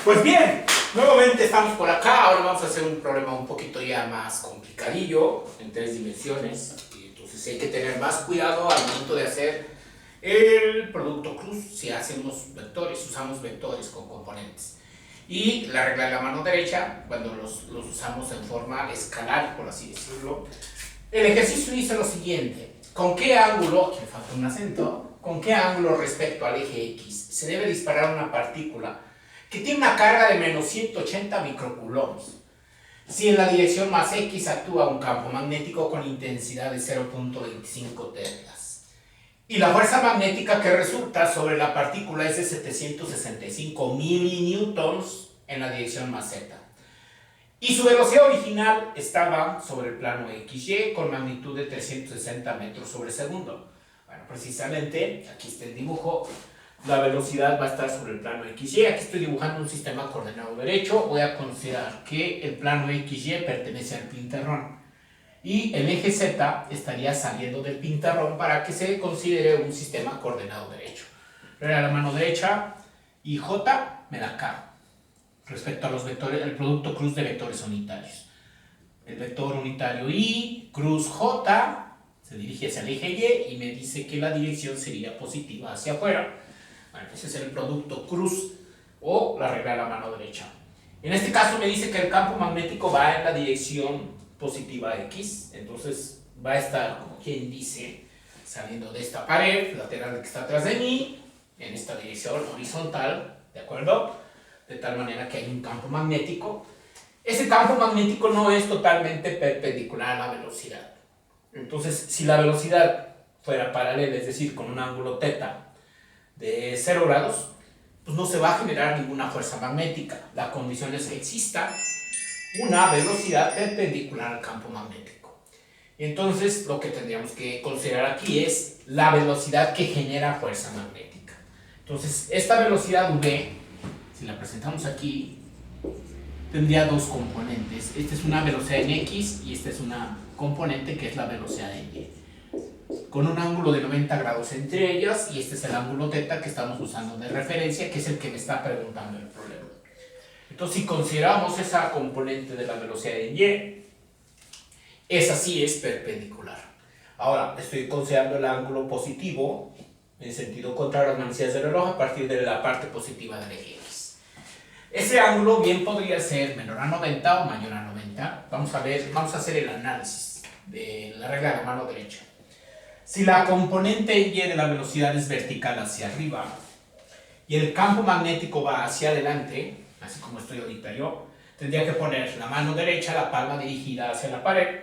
Pues bien, nuevamente estamos por acá. Ahora vamos a hacer un problema un poquito ya más complicadillo, en 3 dimensiones. Y entonces hay que tener más cuidado al momento de hacer el producto cruz. Si hacemos vectores, usamos vectores con componentes. Y la regla de la mano derecha, cuando los usamos en forma escalar, por así decirlo. El ejercicio dice lo siguiente: ¿con qué ángulo, aquí me falta un acento, con qué ángulo respecto al eje X se debe disparar una partícula que tiene una carga de menos 180 microcoulombs si en la dirección más X actúa un campo magnético con intensidad de 0.25 teslas? Y la fuerza magnética que resulta sobre la partícula es de 765 milinewtons en la dirección más Z. Y su velocidad original estaba sobre el plano XY con magnitud de 360 metros sobre segundo. Bueno, precisamente, aquí está el dibujo. La velocidad va a estar sobre el plano XY. Aquí estoy dibujando un sistema coordenado derecho. Voy a considerar que el plano XY pertenece al pintarrón. Y el eje Z estaría saliendo del pintarrón para que se considere un sistema coordenado derecho. Pero a la mano derecha y J me la cago respecto a los vectores, el producto cruz de vectores unitarios. El vector unitario I, cruz J, se dirige hacia el eje Y y me dice que la dirección sería positiva hacia afuera. Bueno, ese es el producto cruz o la regla de la mano derecha. En este caso me dice que el campo magnético va en la dirección positiva X, entonces va a estar, como quien dice, saliendo de esta pared lateral que está atrás de mí, en esta dirección horizontal, ¿de acuerdo? De tal manera que hay un campo magnético. Ese campo magnético no es totalmente perpendicular a la velocidad. Entonces, si la velocidad fuera paralela, es decir, con un ángulo θ de 0 grados, pues no se va a generar ninguna fuerza magnética. La condición es que exista una velocidad perpendicular al campo magnético. Entonces, lo que tendríamos que considerar aquí es la velocidad que genera fuerza magnética. Entonces, esta velocidad V, si la presentamos aquí, tendría dos componentes. Esta es una velocidad en X y esta es una componente que es la velocidad en Y, con un ángulo de 90 grados entre ellas, y este es el ángulo θ que estamos usando de referencia, que es el que me está preguntando el problema. Entonces, si consideramos esa componente de la velocidad en Y, esa sí es perpendicular. Ahora, estoy considerando el ángulo positivo en sentido contrario a las manecillas del reloj a partir de la parte positiva del eje X. Ese ángulo bien podría ser menor a 90 o mayor a 90. Vamos a hacer el análisis de la regla de la mano derecha. Si la componente Y de la velocidad es vertical hacia arriba y el campo magnético va hacia adelante, así como estoy ahorita yo, tendría que poner la mano derecha, la palma dirigida hacia la pared,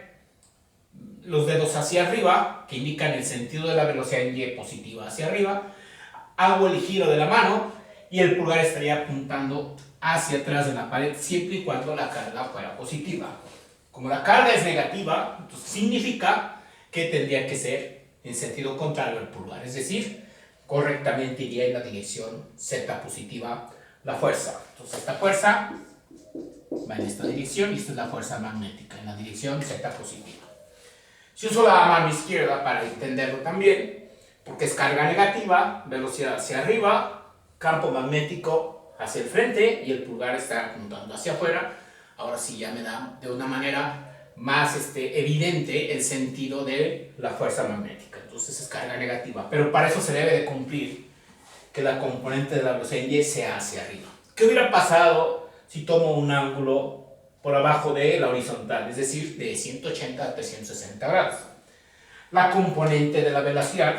los dedos hacia arriba, que indican el sentido de la velocidad en Y positiva hacia arriba, hago el giro de la mano y el pulgar estaría apuntando hacia atrás de la pared siempre y cuando la carga fuera positiva. Como la carga es negativa, entonces significa que tendría que ser en sentido contrario al pulgar, es decir, correctamente iría en la dirección Z positiva la fuerza. Entonces esta fuerza va en esta dirección y esta es la fuerza magnética, en la dirección Z positiva. Si uso la mano izquierda para entenderlo también, porque es carga negativa, velocidad hacia arriba, campo magnético hacia el frente y el pulgar está apuntando hacia afuera, ahora sí ya me da de una manera más evidente el sentido de la fuerza magnética. Entonces es carga negativa, pero para eso se debe de cumplir que la componente de la velocidad en Y sea hacia arriba. ¿Qué hubiera pasado si tomo un ángulo por abajo de la horizontal, es decir, de 180 a 360 grados? La componente de la velocidad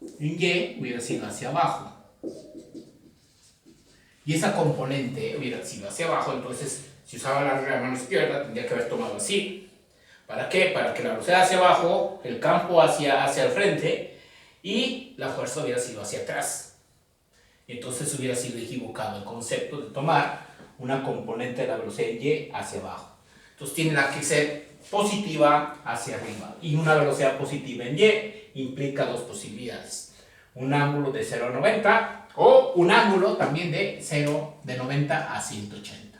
en Y hubiera sido hacia abajo. Y esa componente hubiera sido hacia abajo, entonces si usaba la regla de la mano izquierda tendría que haber tomado así. ¿Para qué? Para que la velocidad hacia abajo, el campo hacia el frente y la fuerza hubiera sido hacia atrás. Y entonces hubiera sido equivocado el concepto de tomar una componente de la velocidad en Y hacia abajo. Entonces tiene que ser positiva hacia arriba. Y una velocidad positiva en Y implica dos posibilidades: un ángulo de 0 a 90 o un ángulo también de 90 a 180.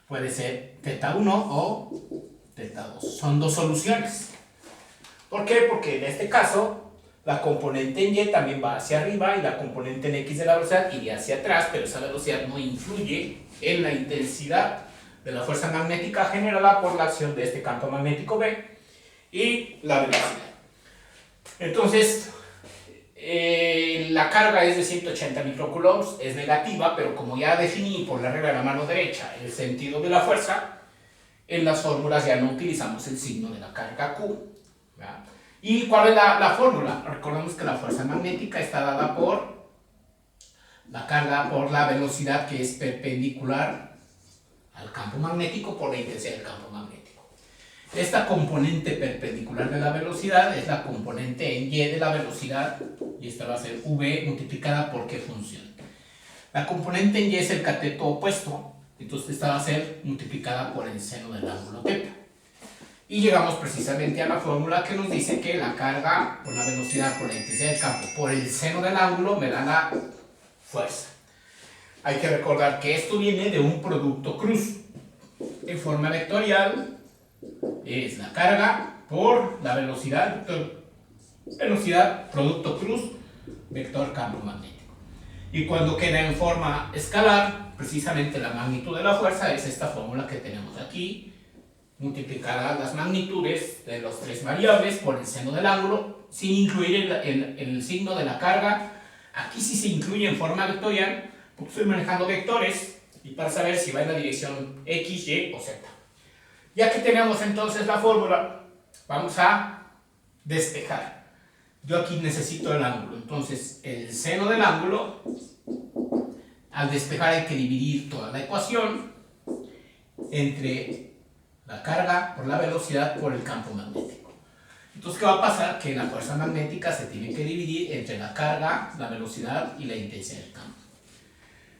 Puede ser θ1 o θ2. Son dos soluciones. ¿Por qué? Porque en este caso La componente en Y también va hacia arriba y la componente en X de la velocidad iría hacia atrás, pero esa velocidad no influye en la intensidad de la fuerza magnética generada por la acción de este campo magnético B y la velocidad. Entonces, la carga es de 180 microcoulombs, es negativa, pero como ya definí por la regla de la mano derecha el sentido de la fuerza, en las fórmulas ya no utilizamos el signo de la carga Q, ¿verdad? ¿Y cuál es la fórmula? Recordemos que la fuerza magnética está dada por la carga por la velocidad que es perpendicular al campo magnético por la intensidad del campo magnético. Esta componente perpendicular de la velocidad es la componente en Y de la velocidad, y esta va a ser V multiplicada por qué función. La componente en Y es el cateto opuesto, entonces esta va a ser multiplicada por el seno del ángulo θ. Y llegamos precisamente a la fórmula que nos dice que la carga por la velocidad por la intensidad del campo por el seno del ángulo me da la fuerza. Hay que recordar que esto viene de un producto cruz. En forma vectorial es la carga por la velocidad producto cruz, vector campo magnético. Y cuando queda en forma escalar, precisamente la magnitud de la fuerza es esta fórmula que tenemos aquí, multiplicará las magnitudes de los tres variables por el seno del ángulo, sin incluir el signo de la carga. Aquí sí se incluye en forma vectorial, porque estoy manejando vectores, y para saber si va en la dirección X, Y o Z. Ya que tenemos entonces la fórmula, vamos a despejar. Yo aquí necesito el ángulo, entonces el seno del ángulo, al despejar hay que dividir toda la ecuación entre la carga por la velocidad por el campo magnético. Entonces, ¿qué va a pasar? Que la fuerza magnética se tiene que dividir entre la carga, la velocidad y la intensidad del campo.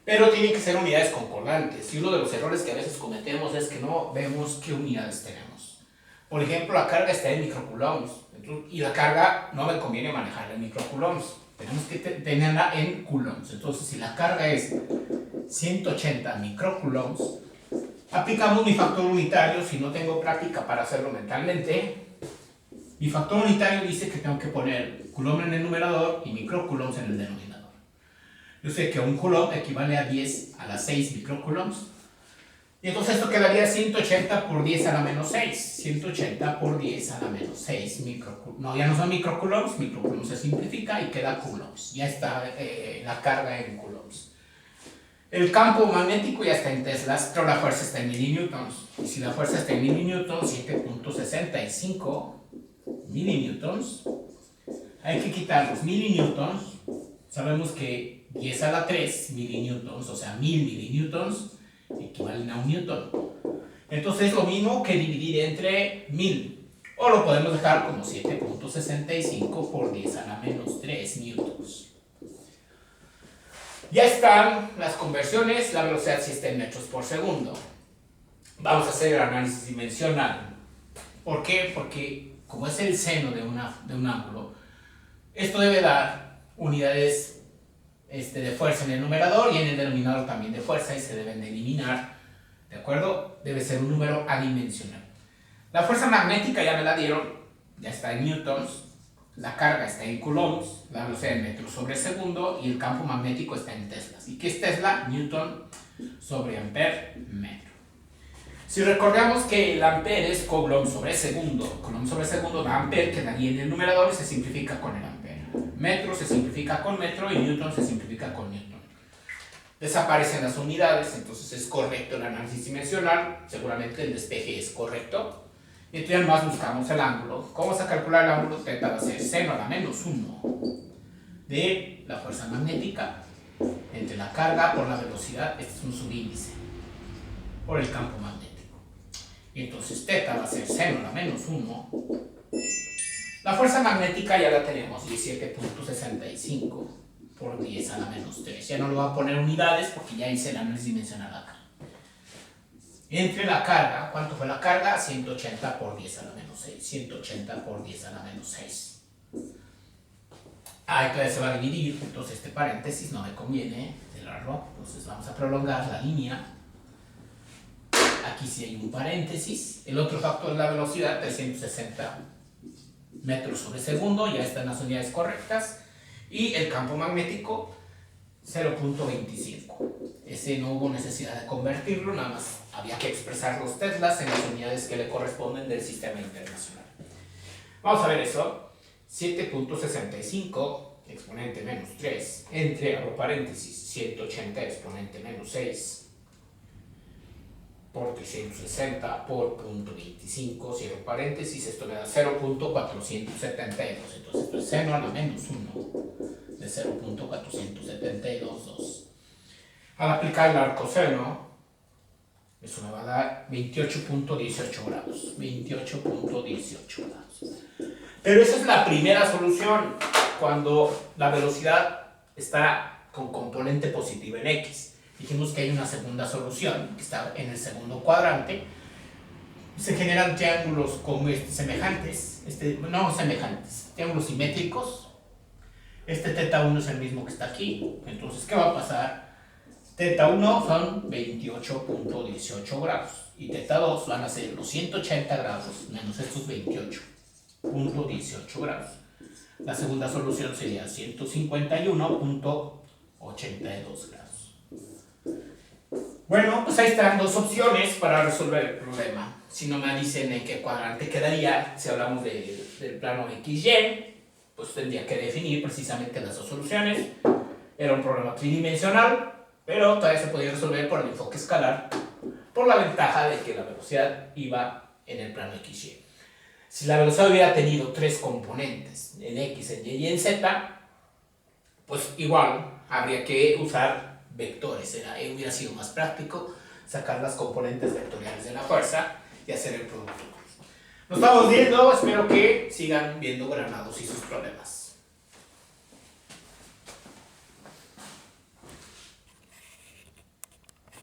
Pero tienen que ser unidades concordantes. Y uno de los errores que a veces cometemos es que no vemos qué unidades tenemos. Por ejemplo, la carga está en microcoulombs. Y la carga no me conviene manejarla en microcoulombs. Tenemos que tenerla en coulombs. Entonces, si la carga es 180 microcoulombs, aplicamos mi factor unitario. Si no tengo práctica para hacerlo mentalmente, mi factor unitario dice que tengo que poner coulomb en el numerador y microcoulombs en el denominador. Yo sé que un coulomb equivale a 10 a la 6 microcoulombs. Y entonces esto quedaría 180 por 10 a la menos 6. 180 por 10 a la menos 6 microcoulombs. No, ya no son microcoulombs, microcoulombs se simplifica y queda coulombs. Ya está la carga en coulombs. El campo magnético ya está en teslas, pero la fuerza está en milinewtons. Y si la fuerza está en milinewtons, 7.65 milinewtons, hay que quitar los milinewtons. Sabemos que 10 a la 3 milinewtons, o sea 1000 milinewtons, equivalen a un newton. Entonces es lo mismo que dividir entre 1000. O lo podemos dejar como 7.65 por 10 a la menos 3 newtons. Ya están las conversiones, la velocidad sí está en metros por segundo. Vamos a hacer el análisis dimensional. ¿Por qué? Porque como es el seno de un ángulo, esto debe dar unidades de fuerza en el numerador y en el denominador también de fuerza, y se deben de eliminar, ¿de acuerdo? Debe ser un número adimensional. La fuerza magnética ya me la dieron, ya está en newtons, la carga está en coulombs, la velocidad en metros sobre segundo y el campo magnético está en teslas. ¿Y qué es tesla? Newton sobre ampere metro. Si recordamos que el ampere es coulomb sobre segundo da ampere, quedaría en el numerador y se simplifica con el ampere. Metro se simplifica con metro y newton se simplifica con newton. Desaparecen las unidades, entonces es correcto el análisis dimensional, seguramente el despeje es correcto. Y entonces más buscamos el ángulo. ¿Cómo vamos a calcular el ángulo? Θ va a ser seno a la menos 1 de la fuerza magnética entre la carga por la velocidad, este es un subíndice, por el campo magnético. Y entonces θ va a ser seno a la menos 1. La fuerza magnética ya la tenemos, 17.65 por 10 a la menos 3. Ya no le voy a poner unidades porque ya hice el análisis dimensional acá. Entre la carga, ¿cuánto fue la carga? 180 por 10 a la menos 6. 180 por 10 a la menos 6. Entonces se va a dividir, entonces este paréntesis no me conviene cerrarlo. Entonces vamos a prolongar la línea. Aquí sí hay un paréntesis. El otro factor es la velocidad, 360 metros sobre segundo, ya están las unidades correctas. Y el campo magnético, 0.25. Ese no hubo necesidad de convertirlo, nada más había que expresar los teslas en las unidades que le corresponden del sistema internacional. Vamos a ver eso. 7.65 exponente menos 3 entre, abro paréntesis, 180 exponente menos 6 por 360 por 0.25, cierro paréntesis, esto me da 0.472. Entonces esto es seno a la menos 1 de 0.472. Al aplicar el arcoseno, eso me va a dar 28.18 grados. 28.18 grados. Pero esa es la primera solución cuando la velocidad está con componente positivo en X. Dijimos que hay una segunda solución que está en el segundo cuadrante. Se generan triángulos semejantes, triángulos simétricos. Este θ1 es el mismo que está aquí. Entonces, ¿qué va a pasar? θ1 son 28.18 grados y θ2 van a ser los 180 grados menos estos 28.18 grados. La segunda solución sería 151.82 grados. Bueno, pues ahí están dos opciones para resolver el problema. Si no me dicen en qué cuadrante quedaría, si hablamos del plano XY, pues tendría que definir precisamente las dos soluciones. Era un problema tridimensional, pero todavía se podía resolver por el enfoque escalar, por la ventaja de que la velocidad iba en el plano XY. Si la velocidad hubiera tenido tres componentes, en X, en Y y en Z, pues igual habría que usar vectores. Hubiera sido más práctico sacar las componentes vectoriales de la fuerza y hacer el producto. Nos estamos viendo, espero que sigan viendo Granados y sus problemas.